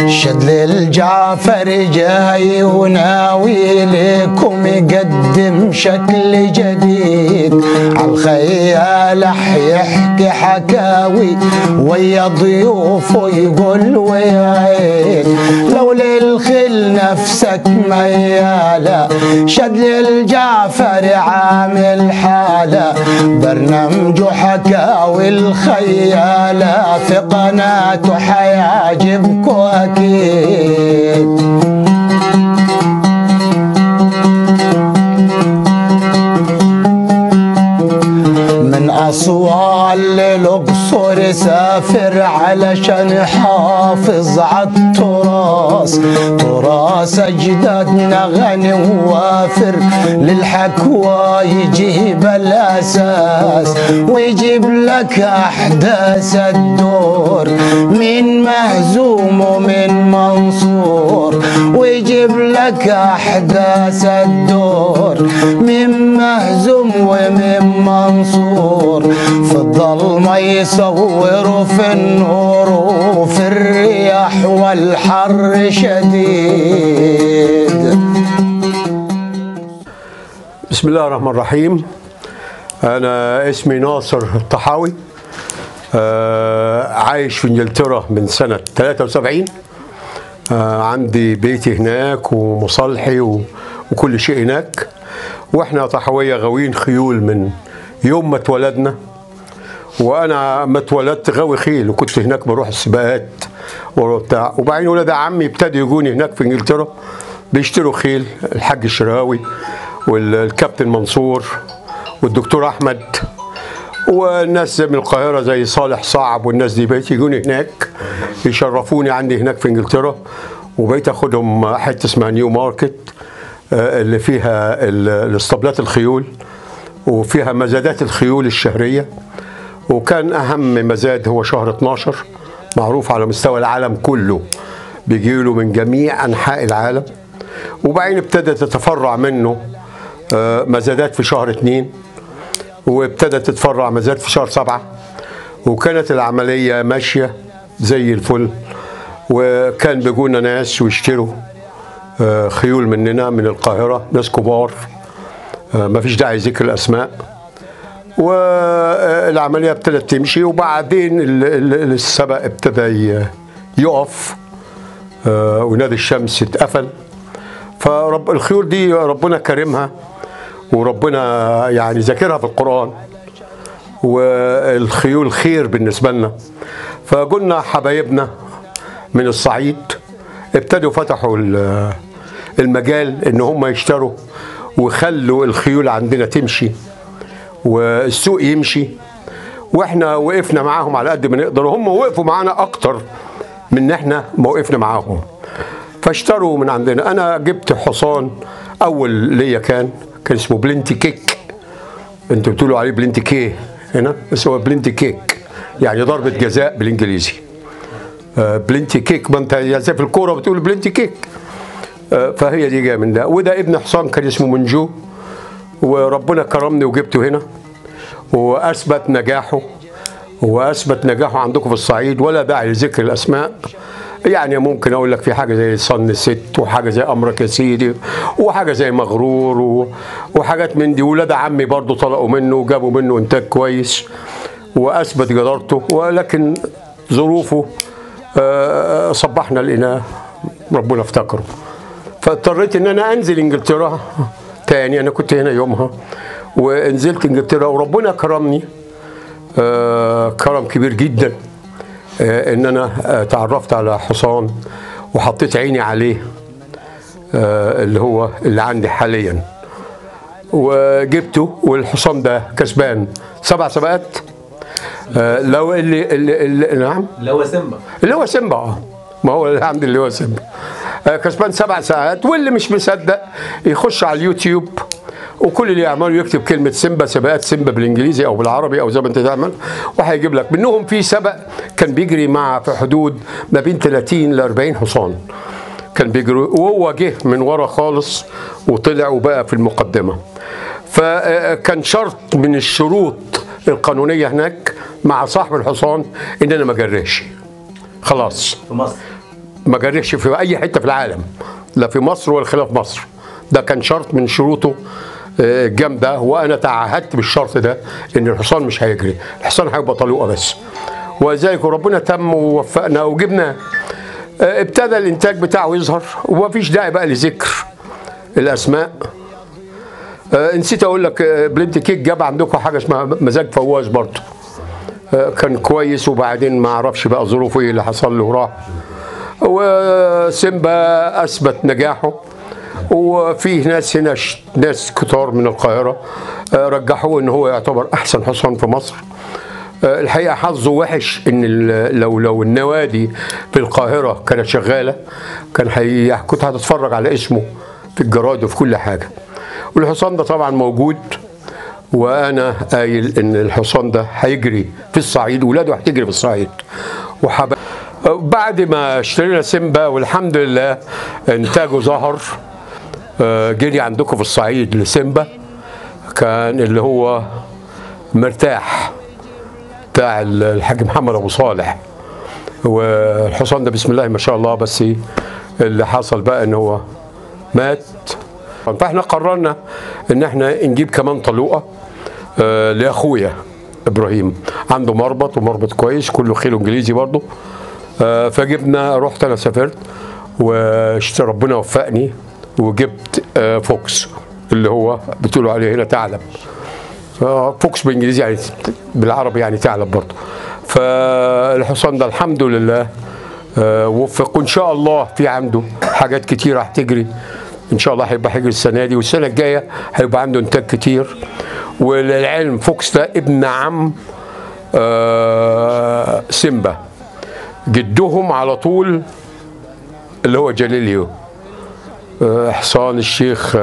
شدل الجعفر جاي وناوي لكم يقدم شكل جديد عالخيال يحكي حكاوي ويا ضيوفه يقول ويعيد لو للخل نفسك ميالة شدل الجعفر عامل حالة برنامجه حكاوي الخيالة في قناته حيعجبكوا أكيد. من أسوان للأقصر سافر علشان يحافظ عالتراث تراث أجدادنا غني ووافر للحكوى يجيب الأساس ويجيب لك أحداث الدور من مهزوم ومن منصور ويجيب لك أحداث الدور من مهزوم ومن منصور في الظلمة يصوروا في النور وفي الرياح والحر شديد. بسم الله الرحمن الرحيم. أنا اسمي ناصر الطحاوي، عايش في انجلترا من سنة 73. عندي بيتي هناك ومصالحي وكل شيء هناك، واحنا طحاوية غاويين خيول من يوم ما اتولدنا. وانا ما اتولدت غاوي خيل وكنت هناك بروح السباقات وبتاع، وبعدين ولاد عمي ابتدوا يجوني هناك في انجلترا بيشتروا خيل، الحاج الشراوي والكابتن منصور والدكتور احمد والناس من القاهره زي صالح صعب والناس دي بقيت يجوني هناك يشرفوني عندي هناك في انجلترا. وبقيت اخدهم حته اسمها نيو ماركت اللي فيها الاسطبلات الخيول وفيها مزادات الخيول الشهريه، وكان اهم مزاد هو شهر 12 معروف على مستوى العالم كله، بيجيله من جميع انحاء العالم. وبعدين ابتدت تتفرع منه مزادات في شهر 2، وابتدت تتفرع مزاد في شهر 7، وكانت العمليه ماشيه زي الفل. وكان بيجونا ناس ويشتروا خيول مننا من القاهره، ناس كبار مفيش داعي ذكر الاسماء. والعمليه ابتدت تمشي، وبعدين السبق ابتدى يقف ونادي الشمس اتقفل. الخيول دي ربنا كرمها وربنا يعني ذاكرها في القرآن، والخيول خير بالنسبة لنا. فقلنا حبايبنا من الصعيد ابتدوا فتحوا المجال ان هم يشتروا وخلوا الخيول عندنا تمشي والسوق يمشي، واحنا وقفنا معاهم على قد ما نقدر، وهم وقفوا معانا اكتر من ان احنا ما وقفنا معاهم. فاشتروا من عندنا. انا جبت حصان اول ليا كان اسمه بلنتي كيك، انتوا بتقولوا عليه بلنتي كي هنا، بس هو بلنتي كيك يعني ضربة جزاء بالانجليزي. بلنتي كيك، ما انت زي في الكوره بتقول بلنتي كيك، فهي دي جايه من ده. وده ابن حصان كان اسمه منجو، وربنا كرمني وجبته هنا واثبت نجاحه عندكم في الصعيد، ولا داعي لذكر الاسماء. يعني ممكن اقول لك في حاجه زي صن ست، وحاجه زي امرك يا سيدي، وحاجه زي مغرور، وحاجات من دي. ولاد عمي برضو طلقوا منه وجابوا منه انتاج كويس واثبت جدارته، ولكن ظروفه صبحنا لقيناه ربنا افتكره. فاضطريت ان انا انزل انجلترا تاني. انا كنت هنا يومها ونزلت انجلترا، وربنا كرمني كرم كبير جدا ان انا تعرفت على حصان وحطيت عيني عليه اللي هو اللي عندي حاليا، وجبته. والحصان ده كسبان 7 سباقات. لو اللي نعم اللي هو سيمبا ما هو الحمد لله هو سيمبا كسبان 7 ساعات. واللي مش مصدق يخش على اليوتيوب، وكل اللي يعمله يكتب كلمة سيمبا، سباقات سيمبا بالانجليزي او بالعربي او زي ما انت تعمل، وهيجيب لك منهم. في سبق كان بيجري مع في حدود ما بين 30 ل 40 حصان كان بيجري، وهو جه من ورا خالص وطلع وبقى في المقدمة. فكان شرط من الشروط القانونية هناك مع صاحب الحصان ان انا ما اجريش خلاص. في مصر ما اجريش في اي حته في العالم، لا في مصر ولا خلاف مصر. ده كان شرط من شروطه الجامده، وانا تعهدت بالشرط ده ان الحصان مش هيجري، الحصان هيبقى طلوقه بس. وذلك ربنا تم ووفقنا وجبنا. ابتدى الانتاج بتاعه يظهر، ومفيش داعي بقى لذكر الاسماء. نسيت اقول لك بلنت كيك جاب عندكم حاجه اسمها مزاج فواز برضه، كان كويس، وبعدين ما اعرفش بقى ظروفه ايه اللي حصل له وراح. وسيمبا اثبت نجاحه، وفيه ناس هنا ناس كتار من القاهره رجحوه ان هو يعتبر احسن حصان في مصر. الحقيقه حظه وحش ان لو النوادي في القاهره كانت شغاله كنت هتتفرج على اسمه في الجرايد وفي كل حاجه. والحصان ده طبعا موجود، وانا قايل ان الحصان ده هيجري في الصعيد، ولاده هتجري في الصعيد. بعد ما اشترينا سيمبا والحمد لله انتاجه ظهر، جري عندكم في الصعيد لسيمبا كان اللي هو مرتاح بتاع الحاج محمد ابو صالح. والحصان ده بسم الله ما شاء الله، بس اللي حصل بقى ان هو مات. فاحنا قررنا ان احنا نجيب كمان طلوقه لاخويا ابراهيم، عنده مربط ومربط كويس كله خيل انجليزي برضه. فجبنا، رحت انا سافرت ربنا وفقني وجبت فوكس اللي هو بتقولوا عليه هنا ثعلب. فوكس بالانجليزي يعني بالعربي يعني ثعلب برضه. فالحصان ده الحمد لله وفق، وان شاء الله في عنده حاجات كتيره هتجري ان شاء الله. هيبقى هيجري السنه دي، والسنه الجايه هيبقى عنده انتاج كتير. وللعلم فوكس ده ابن عم سيمبا، جدهم على طول اللي هو جاليليو، حصان الشيخ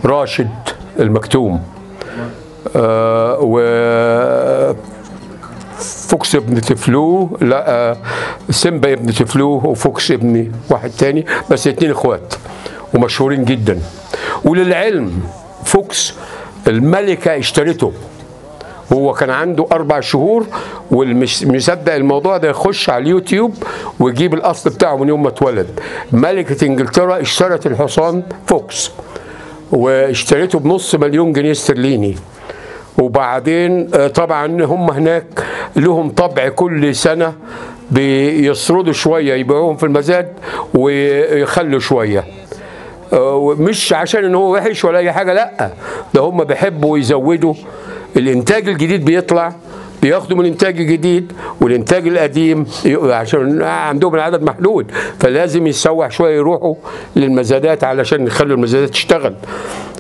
راشد المكتوم. و فوكس ابن تفلوه، لا سيمبا ابن تفلوه، وفوكس ابن واحد تاني، بس اتنين اخوات ومشهورين جدا. وللعلم فوكس الملكة اشترته، هو كان عنده 4 شهور، والمش مصدق الموضوع ده يخش على اليوتيوب ويجيب الاصل بتاعه من يوم ما اتولد. ملكة انجلترا اشترت الحصان فوكس، واشتريته ب500,000 جنيه استرليني. وبعدين طبعا هم هناك لهم طبع كل سنة بيسردوا شوية، يبيعوهم في المزاد ويخلوا شوية، مش عشان ان هو وحش ولا اي حاجة، لا ده هم بيحبوا يزودوا الانتاج الجديد، بيطلع بياخدوا من الانتاج الجديد والانتاج القديم عشان عندهم العدد محدود، فلازم يتسوح شويه يروحوا للمزادات علشان يخلوا المزادات تشتغل.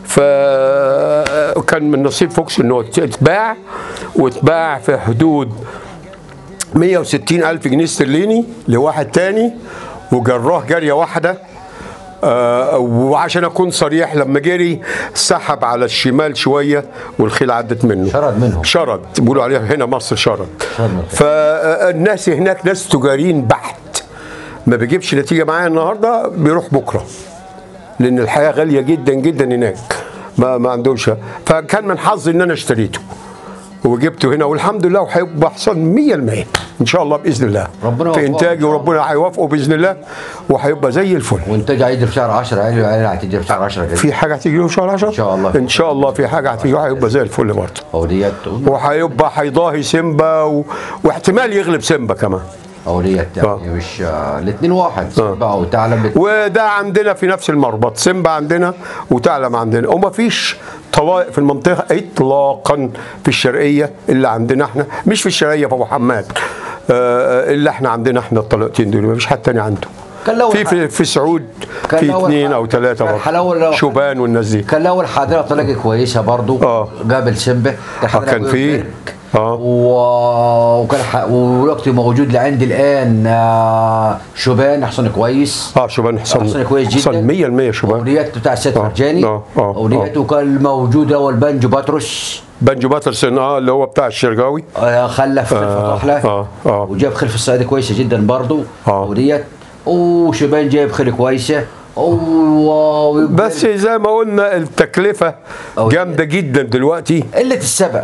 فكان من نصيب فوكس انه اتباع، واتباع في حدود 160,000 جنيه استرليني لواحد تاني، وجراه جاريه واحده. وعشان اكون صريح، لما جري سحب على الشمال شويه والخيل عدت منه، شرد منهم، شرد بيقولوا عليها هنا مصر شرد. فالناس هناك ناس تجاريين بحت، ما بيجيبش نتيجه معايا النهارده بيروح بكره، لان الحياه غاليه جدا جدا هناك، ما عندهمش. فكان من حظي ان انا اشتريته وجبته هنا، والحمد لله، وهيبقى حصان 100% ان شاء الله باذن الله في انتاجي، وربنا هيوافقه باذن الله، وهيبقى زي الفل. وانتاج هيجي في شهر 10، يعني هتيجي في شهر 10 كده. في حاجه هتيجي له في شهر 10 ان شاء الله، ان شاء الله في حاجه هتيجي، هيبقى زي الفل برضه. اوليات، وهيبقى هيضاهي سيمبا واحتمال يغلب سيمبا كمان. اوليات يعني مش الاثنين واحد، سيمبا وثعلب. وده عندنا في نفس المربط، سيمبا عندنا وثعلب عندنا، وما فيش طلائق في المنطقه اطلاقا في الشرقيه الا عندنا احنا، مش في الشرقيه في ابو حماد الا احنا عندنا احنا الطليقتين دول، ما فيش حد تاني عنده. في سعود في 2 أو 3 برضه، شوبان والناس دي. كان الاول حاضره طلاقه كويسه برضه، قابل سيمبا كان فيه وكان ودلوقتي موجود لعندي الان شوبان حصان كويس. شوبان حصان كويس جدا، حصان 100% شوبان. اولياته بتاع السيد فرجاني، اولياته كان موجود اول بانجو باتروس، بانجو باترسون اللي هو بتاع الشرقاوي، خلف خلف طحله، وجاب خلف الصعيدي كويسه جدا برضه اوليات. وشوبان جايب خيل كويسه، بس زي ما قلنا التكلفة جامدة جدا دلوقتي، قلة السبق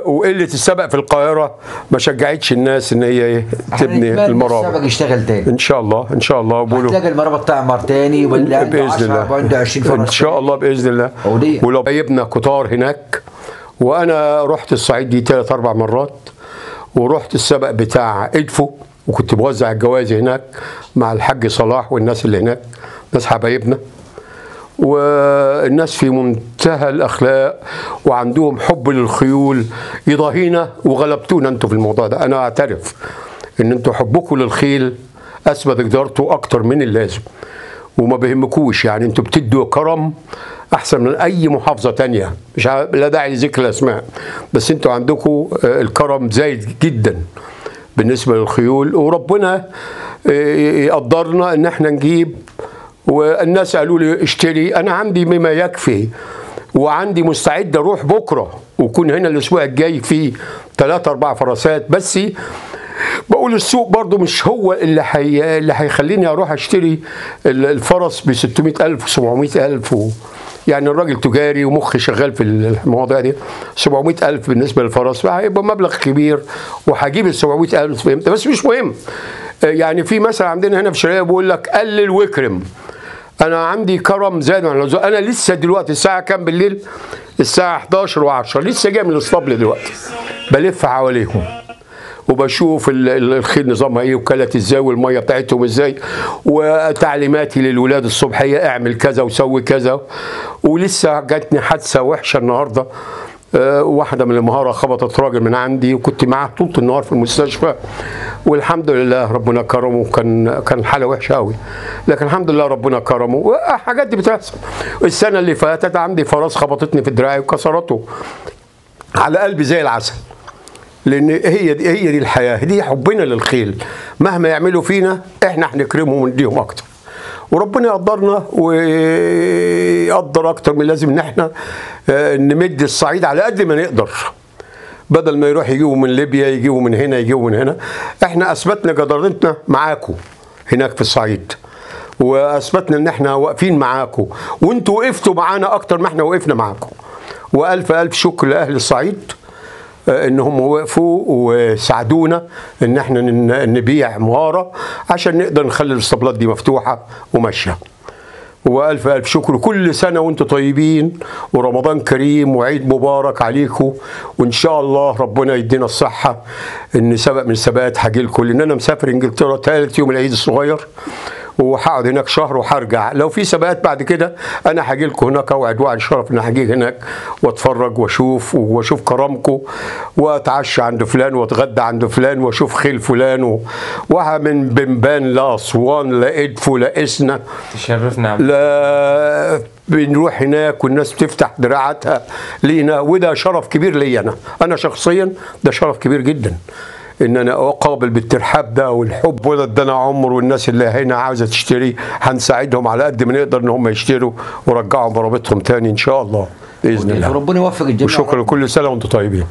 وقلة السبق في القاهرة ما شجعتش الناس ان هي تبني المرابط. السبق يشتغل تاني ان شاء الله ان شاء الله. هتلاقي المرابط تعمر تاني، واللي عنده 10 وعنده 20 فرس ان شاء الله باذن الله. ولو جايبنا كتار هناك. وانا رحت الصعيد دي 3 4 مرات، ورحت السبق بتاع ادفو وكنت بوزع الجوائز هناك مع الحاج صلاح والناس اللي هناك، ناس حبايبنا، والناس في منتهى الاخلاق وعندهم حب للخيول يضاهينا، وغلبتونا انتوا في الموضوع ده. انا اعترف ان انتوا حبكم للخيل اثبت جدارته اكتر من اللازم، وما بيهمكوش يعني. انتوا بتدوا كرم احسن من اي محافظه تانية، مش لا داعي لذكر الاسماء، بس انتوا عندكم الكرم زايد جدا بالنسبه للخيول، وربنا يقدرنا ان احنا نجيب. والناس قالوا لي اشتري، انا عندي بما يكفي، وعندي مستعد اروح بكره وكون هنا الاسبوع الجاي في 3 4 فرسات. بس بقول السوق برضو مش هو اللي هيخليني اروح اشتري الفرس ب 600,000 و 700,000 يعني الراجل تجاري ومخي شغال في المواضيع دي. 700,000 بالنسبه للفرس هيبقى مبلغ كبير، وهجيب ال 700,000 امتى؟ بس مش مهم. يعني في مثلا عندنا هنا في الشرقيه بيقول لك قلل واكرم. انا عندي كرم زاد عن اللزوم. انا لسه دلوقتي الساعه كام بالليل؟ الساعه 11 و10، لسه جاي من الاسطبل دلوقتي بلف حواليهم وبشوف الخيل نظامها ايه وكلت ازاي والميه بتاعتهم ازاي، وتعليماتي للولاد الصبحيه اعمل كذا وسوي كذا. ولسه جاتني حادثه وحشه النهارده، واحده من المهاره خبطت راجل من عندي، وكنت معاه طول النهار في المستشفى، والحمد لله ربنا كرمه. كان حاله وحشه قوي، لكن الحمد لله ربنا كرمه. وحاجات دي بتحصل. السنه اللي فاتت عندي فرس خبطتني في دراعي وكسرته على قلبي زي العسل، لان هي دي الحياه، دي حبنا للخيل. مهما يعملوا فينا احنا هنكرمهم ونديهم اكتر، وربنا يقدرنا ويقدر اكتر من لازم ان احنا نمد الصعيد على قد ما نقدر، بدل ما يروح يجيبوا من ليبيا يجيبوا من هنا يجيبوا من هنا. احنا اثبتنا جدارتنا معاكم هناك في الصعيد، واثبتنا ان احنا واقفين معاكم، وانتوا وقفتوا معانا اكتر ما احنا وقفنا معاكم. والف الف شكر لاهل الصعيد انهم وقفوا وساعدونا ان احنا نبيع مهاره عشان نقدر نخلي الاسطبلات دي مفتوحه وماشيه. والف الف شكر. كل سنه وانتم طيبين، ورمضان كريم وعيد مبارك عليكم، وان شاء الله ربنا يدينا الصحه ان سبق من السبقات هاجي لكم، لان انا مسافر انجلترا 3 يوم العيد الصغير، وهقعد هناك شهر وهرجع. لو في سباقات بعد كده انا هاجي لكم هناك، اوعد وعد شرف ان هاجي هناك واتفرج واشوف كرمكم، واتعشى عند فلان واتغدى عند فلان واشوف خيل فلان، من بنبان لاسوان لادفو لاسنا تشرفنا. لا بنروح هناك والناس بتفتح دراعاتها لينا، وده شرف كبير لي. انا شخصيا ده شرف كبير جدا ان انا اقابل بالترحاب ده والحب. ولد انا عمر، والناس اللي هنا عاوزه تشتري هنساعدهم على قد ما نقدر ان هم يشتروا ورجعوا مرابطهم تاني ان شاء الله باذن الله. وربنا يوفق الجميع. وشكرا. كل سنه وانتم طيبين.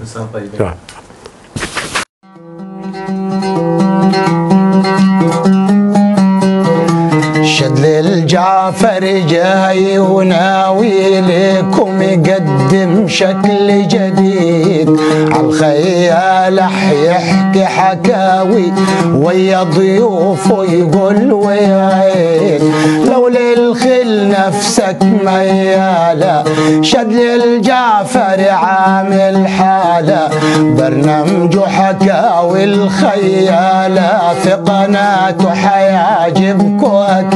شدل الجعفر جاي وناوي لكم يقدم شكل جديد، عالخيال يحكي حكاوي ويا ضيوفه يقول ويعيد. لو للخيل نفسك ميالة شدل الجعفر عامل حالة، برنامجه حكاوي الخيالة في قناته حيعجبكم أكيد.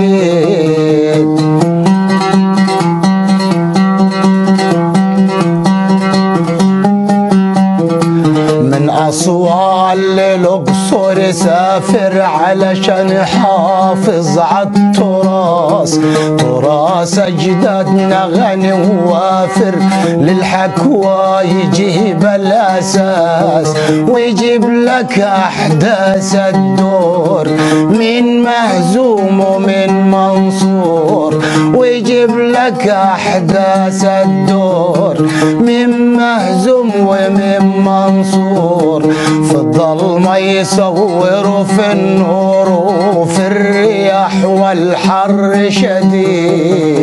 من أسوان للأقصر سافر علشان يحافظ عالتراث، تراث أجدادنا غني ووافر، للحكوى يجيب الأساس ويجيب لك أحداث الدور، من مهزوم ومن منصور، ويجيب لك أحداث الدور من مهزوم ومن منصور. النور، في الظلمة يصوروا في النور، وفي الرياح والحر شديد.